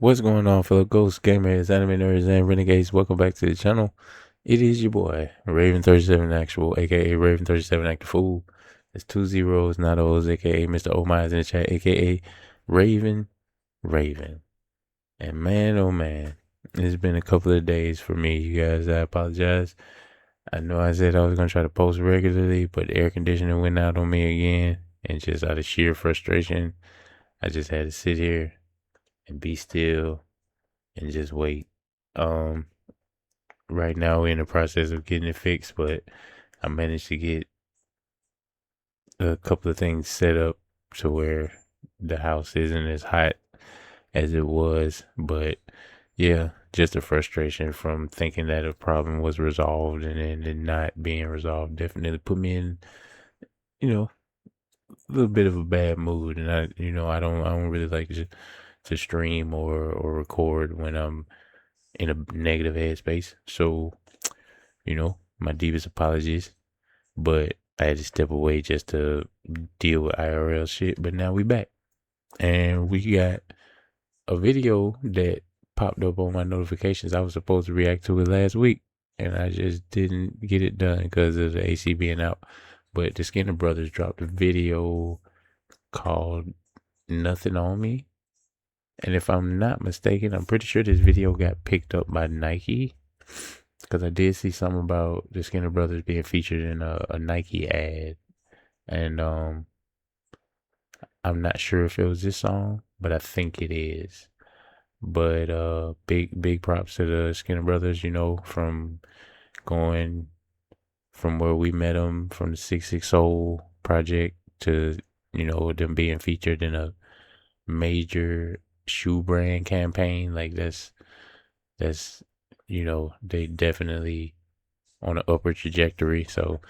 What's going on, fellow ghosts, gamers, anime nerds, and renegades? Welcome back to the channel. It is your boy, Raven37 Actual, aka Raven37 Active Fool. It's 2 zeros, not O's, aka Mr. O Myers in the chat, aka Raven. And man, oh man, it's been a couple of days for me, you guys. I apologize. I know I said I was going to try to post regularly, but the air conditioner went out on me again. And just out of sheer frustration, I just had to sit here and be still and just wait. Um, right now we're in the process of getting it fixed, but I managed to get a couple of things set up to where the house isn't as hot as it was. But yeah, just a frustration from thinking that a problem was resolved and then it not being resolved definitely put me in, you know, a little bit of a bad mood. And I don't really like to stream or record when I'm in a negative headspace. So my deepest apologies, but I had to step away just to deal with IRL shit. But now we back, and we got a video that popped up on my notifications. I was supposed to react to it last week, and I just didn't get it done because of the AC being out. But the Skinner Brothers dropped a video called "Nothing on Me," and if I'm not mistaken, I'm pretty sure this video got picked up by Nike. Because I did see something about the Skinner Brothers being featured in a Nike ad, and I'm not sure if it was this song, but I think it is. But big props to the Skinner Brothers. From going from where we met them from the 66 Soul project to them being featured in a major shoe brand campaign. Like that's they definitely on an upward trajectory. So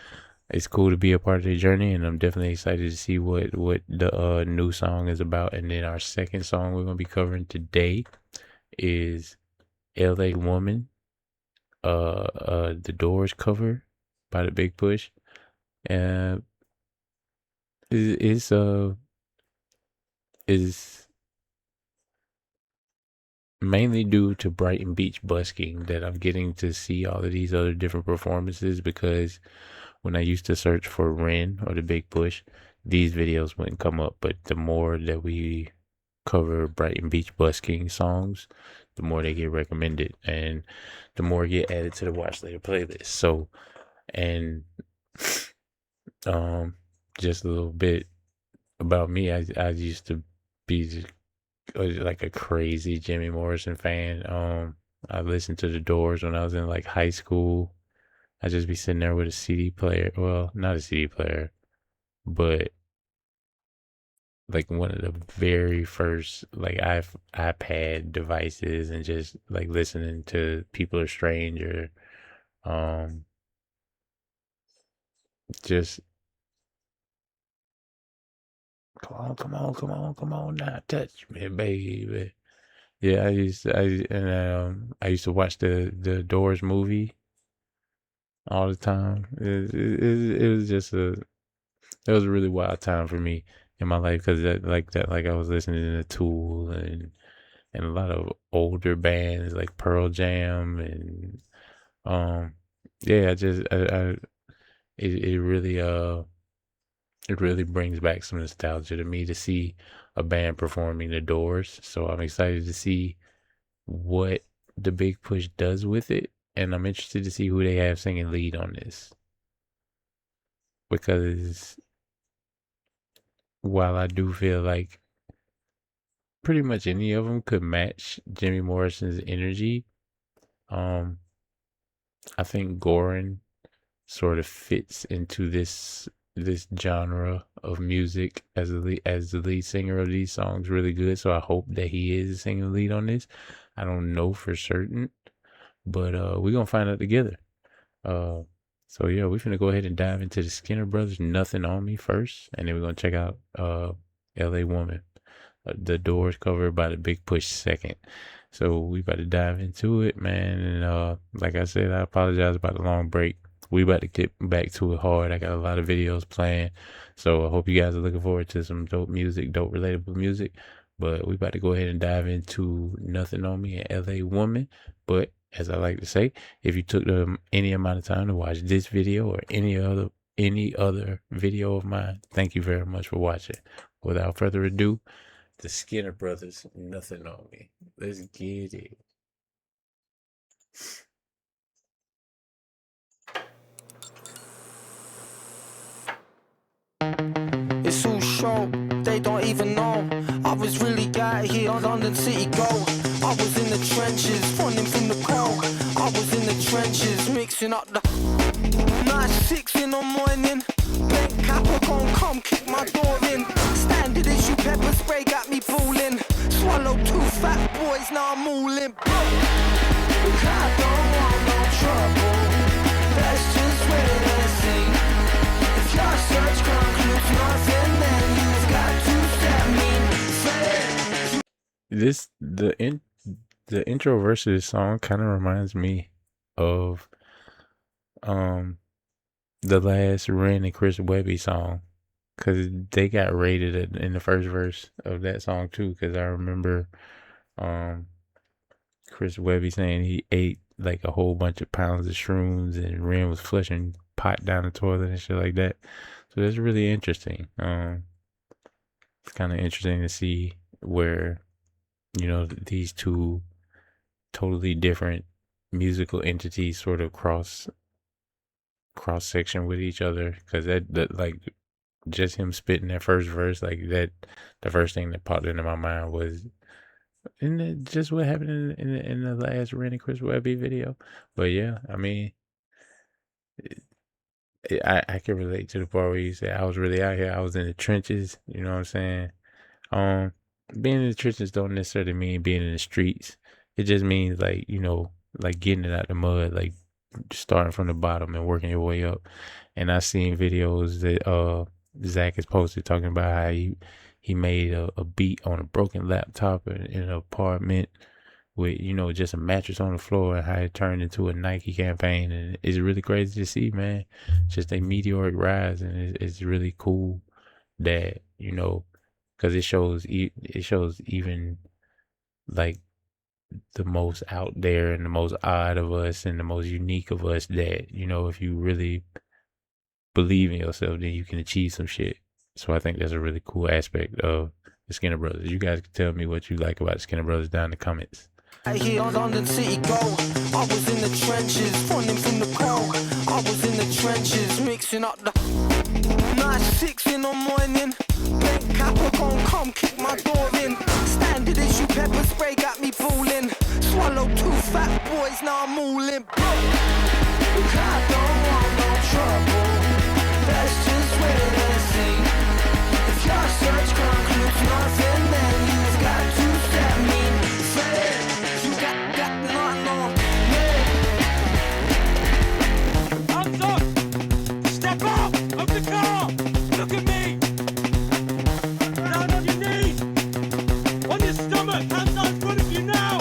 it's cool to be a part of the journey, and I'm definitely excited to see what the new song is about. And then our second song we're gonna be covering today is "L.A. Woman," the Doors cover by the Big Push. And is mainly due to Brighton Beach busking that I'm getting to see all of these other different performances, because when I used to search for Ren or the Big Push, these videos wouldn't come up. But the more that we cover Brighton Beach busking songs, the more they get recommended and the more get added to the watch later playlist. So, and um, just a little bit about me. I used to be like a crazy Jimmy Morrison fan. I listened to the Doors when I was in like high school. I just be sitting there with a CD player. Well, not a CD player, but like one of the very first like iPad devices, and just like listening to People Are Strange, or um just come on now, touch me, baby. Yeah, I used to watch the Doors movie all the time. It was just it was a really wild time for me in my life, because like I was listening to Tool and a lot of older bands like Pearl Jam, and um yeah, I just I it really it really brings back some nostalgia to me to see a band performing the Doors. So I'm excited to see what the Big Push does with it, and I'm interested to see who they have singing lead on this, because while I do feel like pretty much any of them could match Jimmy Morrison's energy, um I think Goran sort of fits into this genre of music as the lead singer of these songs really good. So I hope that he is singing lead on this. I don't know for certain, but we're gonna find out together. Uh, so yeah, we're gonna go ahead and dive into the Skinner Brothers "Nothing on Me" first, and then we're gonna check out "L.A. Woman," the Doors cover by the Big Push second. So we about to dive into it, man. And like I said, I apologize about the long break. We about to get back to it hard. I got a lot of videos planned, so I hope you guys are looking forward to some dope music, dope relatable music. But we about to go ahead and dive into Nothing on Me and LA Woman. But as I like to say, if you took any amount of time to watch this video or any other video of mine, thank you very much for watching. Without further ado, the Skinner Brothers, Nothing on Me. Let's get it. It's all show, they don't even know. I was really out here on London City Go. I was in the trenches, running from the cold. I was in the trenches, mixing up the night 6 in the morning. Bent capper gon' come kick my door in. Standard issue pepper spray got me bawling. Swallowed 2 fat boys, now I'm all in. I don't want no trouble. Let's just wait and see. If your search concludes nothing, then you've got to set me free. The intro verse of this song kind of reminds me of the last Ren and Chris Webby song, because they got raided in the first verse of that song too. Because I remember Chris Webby saying he ate like a whole bunch of pounds of shrooms, and Ren was flushing pot down the toilet and shit like that. So that's really interesting. It's kind of interesting to see where, you know, these two totally different musical entities sort of cross section with each other. Because that like just him spitting that first verse, like that, the first thing that popped into my mind was, isn't it just what happened in the last Ren and Chris Webby video? But yeah, I mean, I can relate to the part where you said I was really out here. I was in the trenches. You know what I'm saying? Being in the trenches don't necessarily mean being in the streets. It just means, like, you know, like getting it out the mud, like starting from the bottom and working your way up. And I seen videos that Zach has posted talking about how he made a beat on a broken laptop in an apartment with, you know, just a mattress on the floor, and how it turned into a Nike campaign. And it's really crazy to see, man. Just a meteoric rise, and it's really cool that, you know, because it shows even like the most out there and the most odd of us and the most unique of us, that, you know, if you really believe in yourself, then you can achieve some shit. So I think that's a really cool aspect of the Skinner Brothers. You guys can tell me what you like about the Skinner Brothers down in the comments. Here on London City Go. I was in the trenches, running from the cold. I was in the trenches, mixing up the night 6 in the morning. Bent capper gon' come kick my door in. Standard issue pepper spray got me bawling. Swallowed 2 fat boys, now I'm all in. I don't want no trouble. Let's just wait and see. If your search concludes nothing, then you've got to set me free. You got nothing on me. Hands up! Step out of the car! Look at me! Down on your knees! On your stomach! Hands out in front of you now!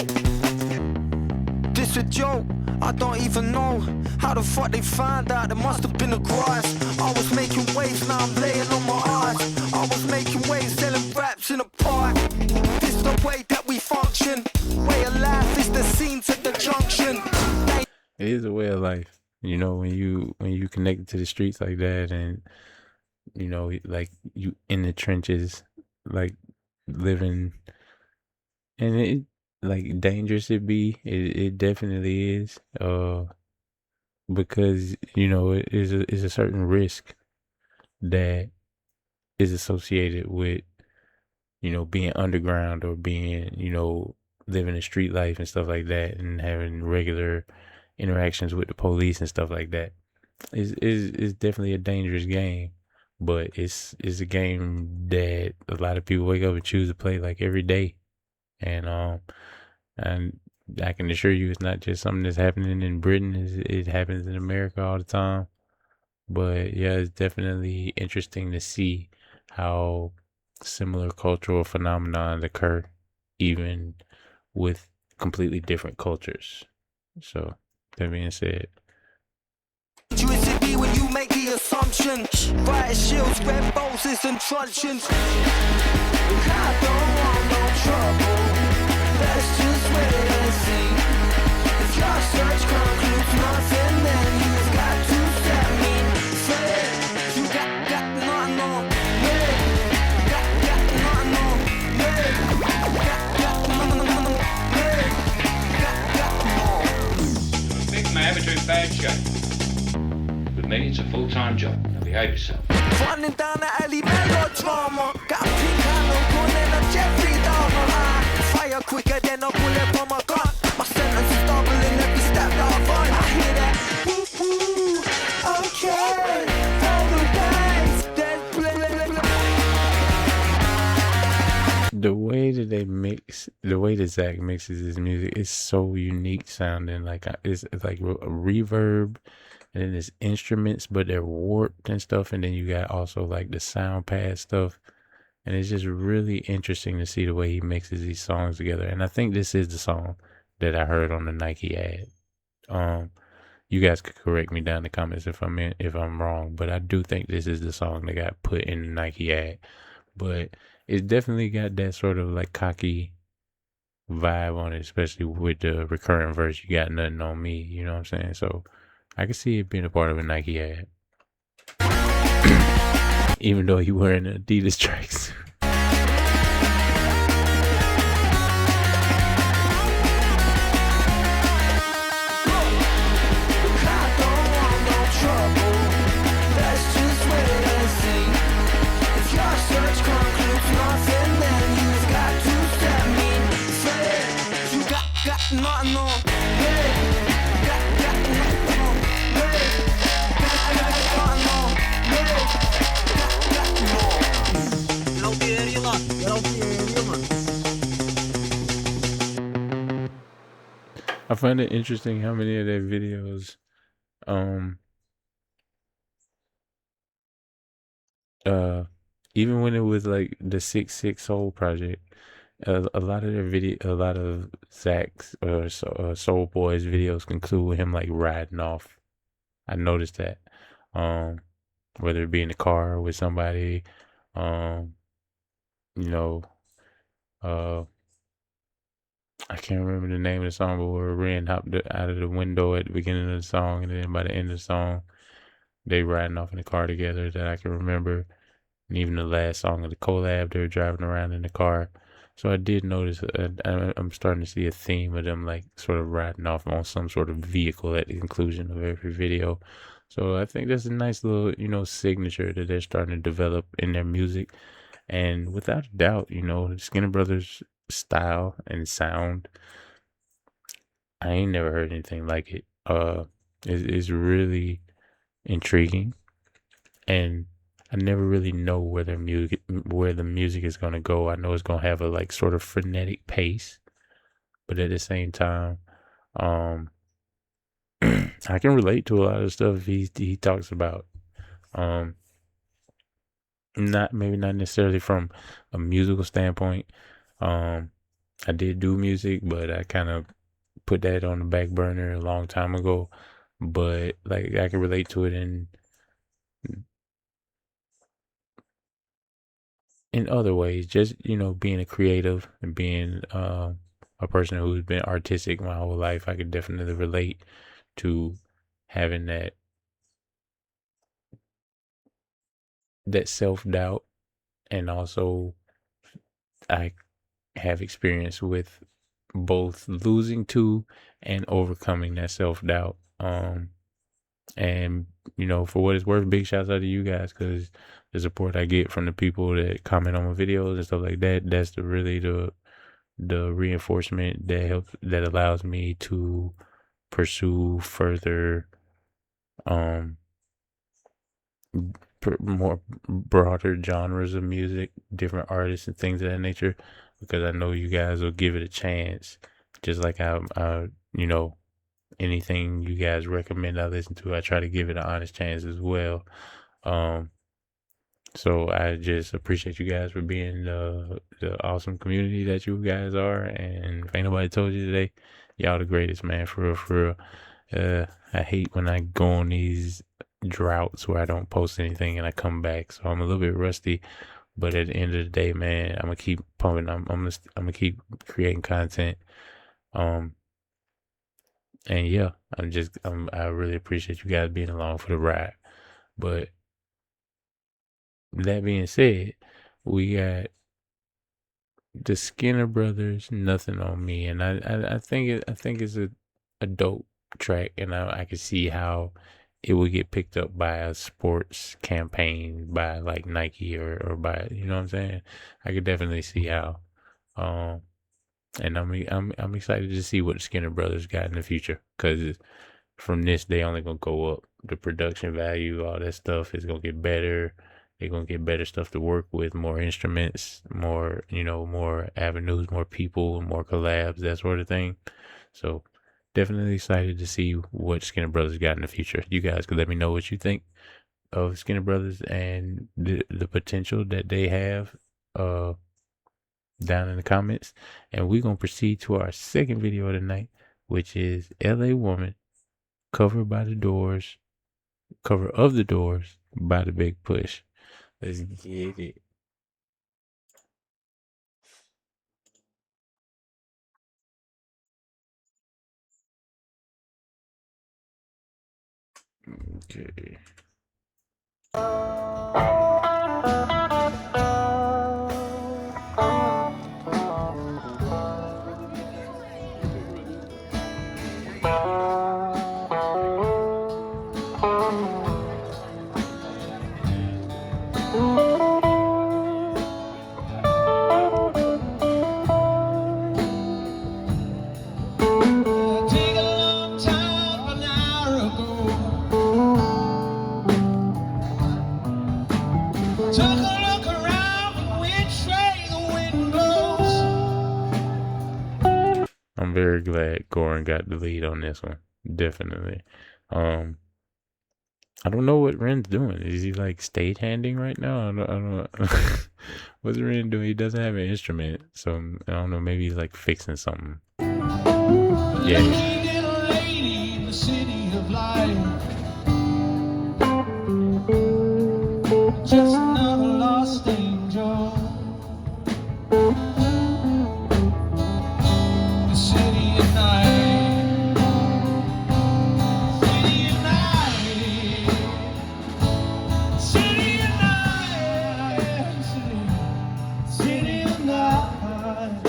This a joke, I don't even know how the fuck they find out. There must have been a grass. I was making waves, now I'm laying on my eyes. I was making waves, selling raps in a park. This the way that we function. Way of life is the scene to the junction. It is a way of life, you know, when you connected to the streets like that, and, you know, like you in the trenches, like living, and it, like, dangerous it be, it definitely is, because, you know, it is a certain risk that is associated with, you know, being underground, or being, you know, living a street life and stuff like that, and having regular interactions with the police and stuff like that. Is definitely a dangerous game, but it's a game that a lot of people wake up and choose to play like every day. And I can assure you, it's not just something that's happening in Britain. It happens in America all the time. But yeah, it's definitely interesting to see how similar cultural phenomena occur, even with completely different cultures. So that being said, Be when you make the assumption. Riot shields, red roses and truncheons. I don't want no Let's just wait and see. If your search concludes nothing, then you've got to set me free. You got nothing on me. Got nothing on me. Got nothing on me. Got Big may have it in bad shape. With me, it's a full-time job. Now behave yourself. running down the alley, melodrama. Got a pink handle, gun and a Jeffrey Dahmer. Fire quicker than a bullet from a gun. My sentence is doubling every step that I run. I hear that. Woo woo. Okay. Roll the dice. Then play. The way that they mix, the way that Zach mixes his music is so unique sounding. Like it's like a reverb, and then there's instruments, but they're warped and stuff. And then you got also like the sound pad stuff, and it's just really interesting to see the way he mixes these songs together. And I think this is the song that I heard on the Nike ad. You guys could correct me down in the comments if I'm wrong, but I do think this is the song that got put in the Nike ad. But it's definitely got that sort of like cocky vibe on it, especially with the recurrent verse. You got nothing on me, you know what I'm saying? So I can see it being a part of a Nike ad, even though he wearing Adidas tracksuit. Nothing on. I find it interesting how many of their videos, even when it was like the 6 Soul Project, a lot of Zach's Soul Boy's videos conclude with him like riding off. I noticed that, whether it be in the car with somebody, you know, I can't remember the name of the song, but where Ren hopped out of the window at the beginning of the song, and then by the end of the song, they riding off in the car together that I can remember. And even the last song of the collab, they were driving around in the car. So I did notice, I'm starting to see a theme of them like sort of riding off on some sort of vehicle at the conclusion of every video. So I think that's a nice little, signature that they're starting to develop in their music. And without a doubt, the Skinner Brothers style and sound, I ain't never heard anything like it. It's really intriguing, and I never really know where the music is gonna go. I know it's gonna have a like sort of frenetic pace, but at the same time, I can relate to a lot of stuff he talks about. Not necessarily from a musical standpoint. I did do music, but I kind of put that on the back burner a long time ago. But like I can relate to it in other ways, just being a creative and being a person who's been artistic my whole life. I could definitely relate to having that self-doubt, and also I have experience with both losing to and overcoming that self-doubt. And for what it's worth, big shouts out to you guys, because the support I get from the people that comment on my videos and stuff like that, that's the reinforcement that allows me to pursue further more broader genres of music, different artists and things of that nature, because I know you guys will give it a chance, just like I anything you guys recommend I listen to, I try to give it an honest chance as well. So I just appreciate you guys for being the awesome community that you guys are. And if ain't nobody told you today, y'all the greatest, man, for real, for real. I hate when I go on these droughts where I don't post anything and I come back, so I'm a little bit rusty, But at the end of the day, man, I'm gonna keep pumping. I'm gonna keep creating content. Um, and yeah, I really appreciate you guys being along for the ride. But that being said, we got the Skinner Brothers, Nothing on Me, and I think it's a dope track, and I can see how it would get picked up by a sports campaign by like Nike or by, you know what I'm saying. I could definitely see how. Um, and I'm excited to see what the Skinner Brothers got in the future, because from this they only gonna go up. The production value, all that stuff is gonna get better. They're gonna get better stuff to work with, more instruments, more, more avenues, more people, more collabs, that sort of thing. So definitely excited to see what Skinner Brothers got in the future. You guys could let me know what you think of Skinner Brothers and the potential that they have down in the comments. And we're gonna proceed to our second video of the night, which is LA Woman, cover by the Doors, cover of the Doors by the Big Push. Let's get it. Okay. Take a long time, an hour ago. Took a look around, which way the wind blows. I'm very glad Goran got the lead on this one. Definitely. I don't know what Ren's doing. Is he like stagehanding right now? I don't What's Ren doing? He doesn't have an instrument, so I don't know. Maybe he's like fixing something. Yeah. Looking at a lady in the city of light. Just another lost angel. The city at night. City at night. City at night. City at night.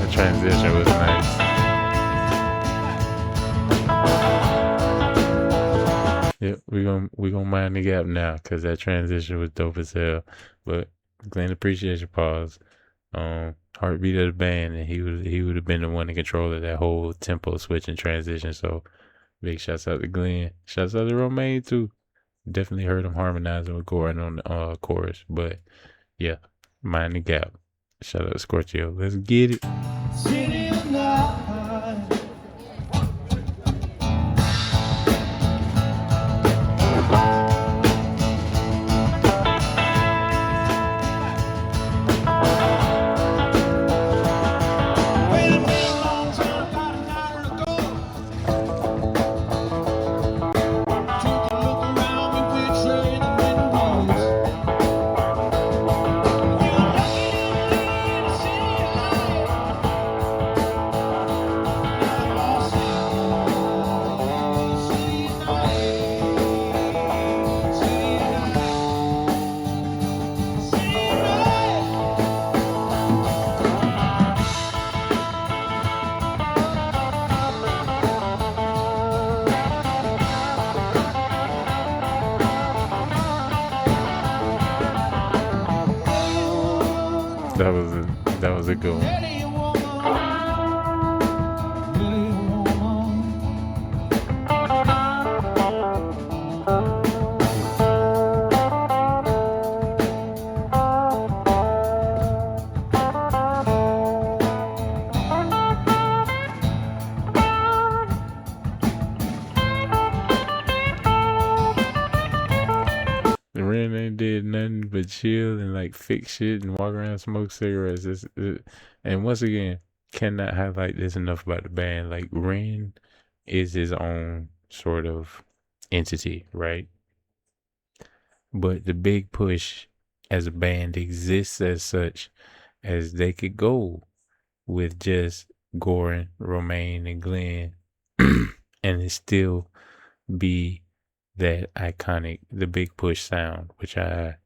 The transition was nice. Yep, we gonna mind the gap now, cause that transition was dope as hell. But Glenn appreciation pause. Heartbeat of the band, and he would have been the one in control of that whole tempo switch and transition. So big shouts out to Glenn. Shouts out to Romaine too. Definitely heard him harmonizing with Goran on the chorus. But yeah, mind the gap. Shout out to Scorchio. Let's get it. City of night. Wait a minute, long time, about an hour ago. Took a look around me, which way the wind blows. We were lucky to be in the city of light. Now lost in the city of night. City of night. City of night. That was a good one. Really a woman. Really a woman. Ren ain't did nothing but chill and like fix shit and walk around, smoke cigarettes. And once again, cannot highlight this enough about the band. Like Ren is his own sort of entity, right? But the Big Push as a band exists as such as they could go with just Goran, Romaine, and Glenn, and it still be that iconic, the Big Push sound, which I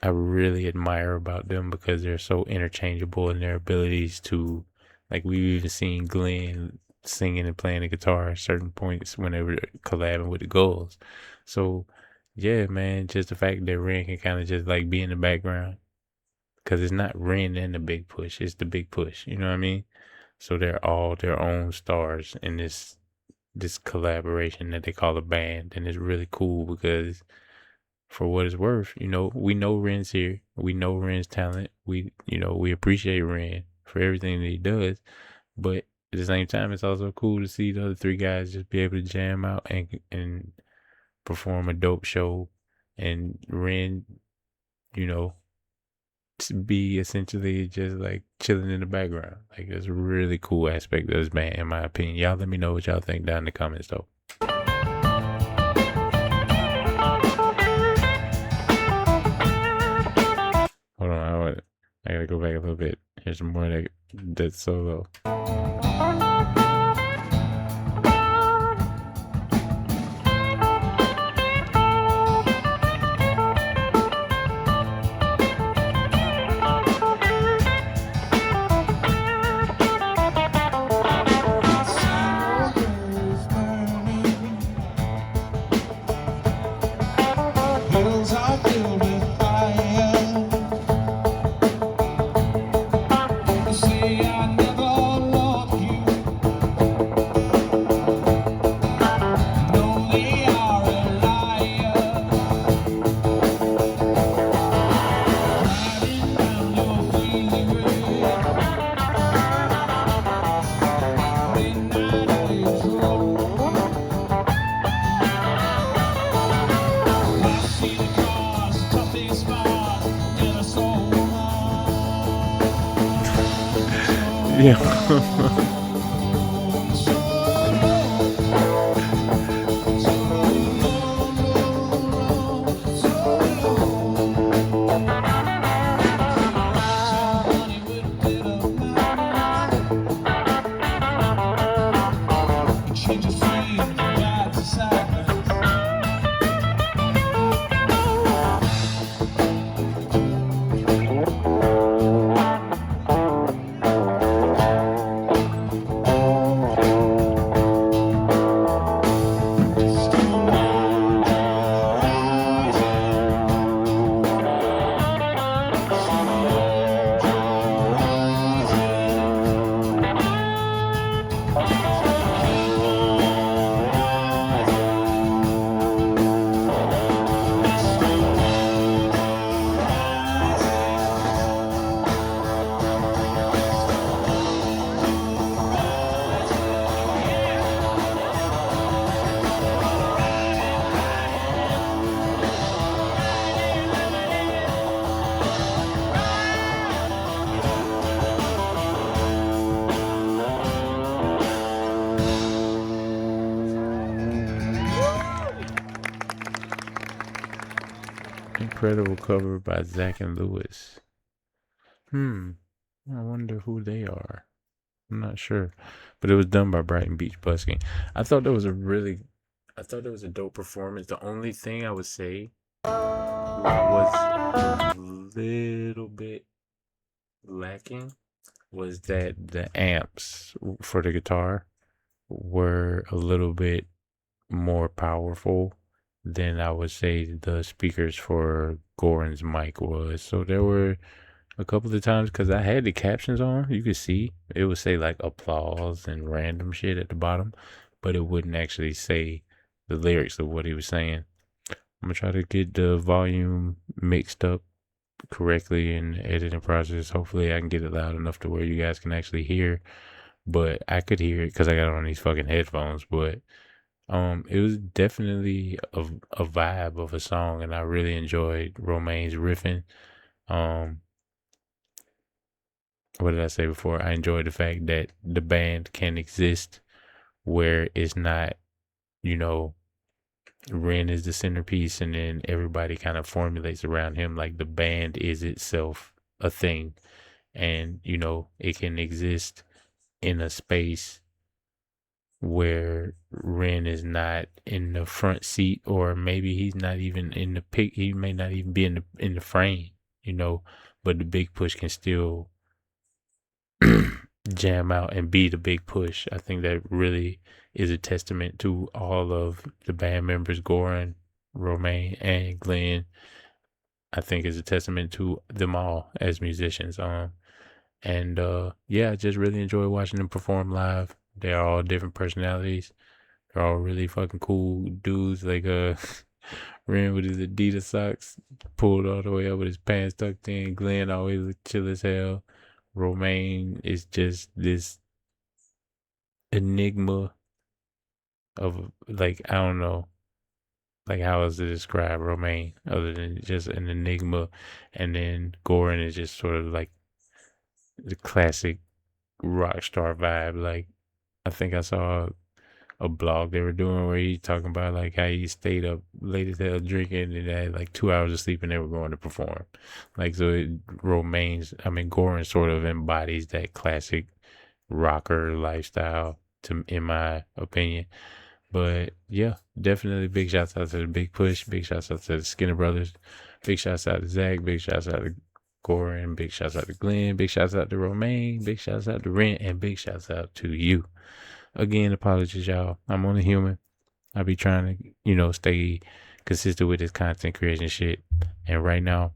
really admire about them because they're so interchangeable in their abilities to, like, we've even seen Glenn singing and playing the guitar at certain points whenever collabing with the Gulls. So, yeah, man, just the fact that Ren can kind of just like be in the background because it's not Ren and the Big Push, it's the Big Push. You know what I mean? So they're all their own stars in this collaboration that they call a band, and it's really cool because for what it's worth, we know Ren's here. We know Ren's talent. We appreciate Ren for everything that he does. But at the same time, it's also cool to see the other three guys just be able to jam out and perform a dope show. And Ren, you know, to be essentially just like chilling in the background. Like, that's a really cool aspect of this band, in my opinion. Y'all let me know what y'all think down in the comments, though. Hold on, I gotta go back a little bit. Here's some more that solo. Hills are filled with fire. You say I never loved you. No, they are a liar. Riding down your freeway. Midnight waves roll. I see the cars, tough they spot, never so Yeah. Changes free, guides the silence. Incredible cover by Zach and Lewis. I wonder who they are. I'm not sure. But it was done by Brighton Beach Busking. I thought that was a dope performance. The only thing I would say was a little bit lacking was that the amps for the guitar were a little bit more powerful than I would say the speakers for Goran's mic was. So there were a couple of times, because I had the captions on, you could see it would say like applause and random shit at the bottom, but it wouldn't actually say the lyrics of what he was saying. I'm gonna try to get the volume mixed up correctly in the editing process. Hopefully I can get it loud enough to where you guys can actually hear, but I could hear it because I got it on these fucking headphones. But it was definitely a vibe of a song, and I really enjoyed Romaine's riffing. What did I say before? I enjoyed the fact that the band can exist where it's not, you know, Ren is the centerpiece, and then everybody kind of formulates around him. Like the band is itself a thing, and it can exist in a space where Ren is not in the front seat, or maybe he's not even in the pick. He may not even be in the frame, but the big push can still jam out and be the big push. I think that really is a testament to all of the band members, Goran, Romain, and Glenn. I think is a testament to them all as musicians. And yeah, I just really enjoy watching them perform live. They're all different personalities. They're all really fucking cool dudes. Like Ren with his Adidas socks pulled all the way up with his pants tucked in. Glenn always look chill as hell. Romaine is just this enigma of, like, I don't know, like, how else to describe Romaine other than just an enigma. And then Goran is just sort of like the classic rock star vibe. Like, I think I saw a blog they were doing where he talking about like how he stayed up late as hell drinking and had like 2 hours of sleep and they were going to perform. Like, so Goran sort of embodies that classic rocker lifestyle in my opinion. But yeah, definitely big shouts out to the Big Push, big shouts out to the Skinner Brothers, big shouts out to Zach, big shouts out to Goran, big shouts out to Glenn, big shouts out to Romaine, big shouts out to Rent, and big shouts out to you. Again, apologies, y'all. I'm only human. I be trying to, stay consistent with this content creation shit. And right now,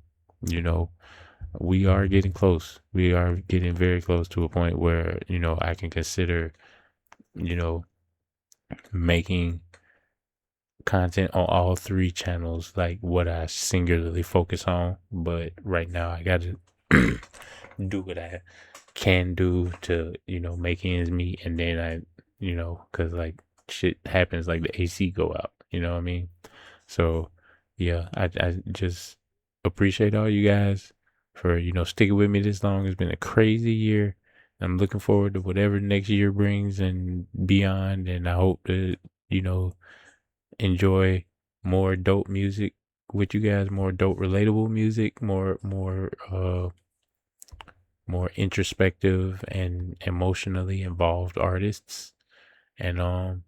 we are getting close. We are getting very close to a point where, I can consider, making content on all three channels, like what I singularly focus on. But right now, I got to do what I can do to, make ends meet. And then because like shit happens, like the AC go out, you know what I mean? So yeah, I just appreciate all you guys for, sticking with me this long. It's been a crazy year. I'm looking forward to whatever next year brings and beyond. And I hope to, enjoy more dope music with you guys, more dope relatable music, more introspective and emotionally involved artists. And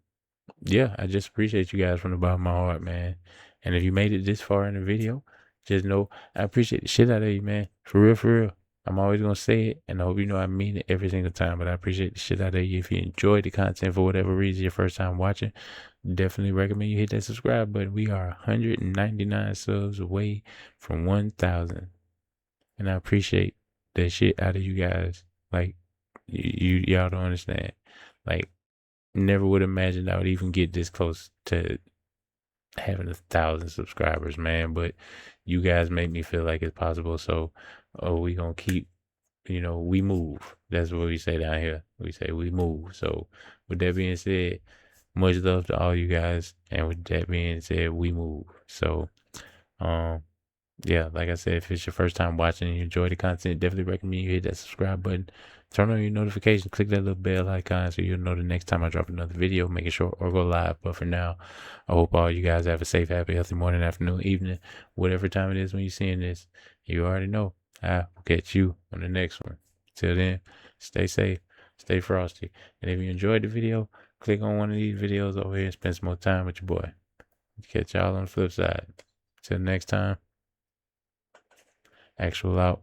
yeah, I just appreciate you guys from the bottom of my heart, man. And if you made it this far in the video, just know I appreciate the shit out of you, man. For real, for real. I'm always gonna say it, and I hope you know I mean it every single time. But I appreciate the shit out of you. If you enjoyed the content for whatever reason, your first time watching, definitely recommend you hit that subscribe button. We are 199 subs away from 1,000, and I appreciate that shit out of you guys. Like, y'all don't understand. Like, never would imagine I would even get this close to having 1,000 subscribers, man. But you guys make me feel like it's possible. So, we gonna keep, we move. That's what we say down here. We say we move. So, with that being said, much love to all you guys. And with that being said, we move. So, yeah, like I said, if it's your first time watching and you enjoy the content, definitely recommend you hit that subscribe button. Turn on your notifications. Click that little bell icon so you'll know the next time I drop another video, making sure or go live. But for now, I hope all you guys have a safe, happy, healthy morning, afternoon, evening, whatever time it is when you're seeing this. You already know. I will catch you on the next one. Till then, stay safe, stay frosty. And if you enjoyed the video, click on one of these videos over here and spend some more time with your boy. Catch y'all on the flip side. Till next time. Actual out.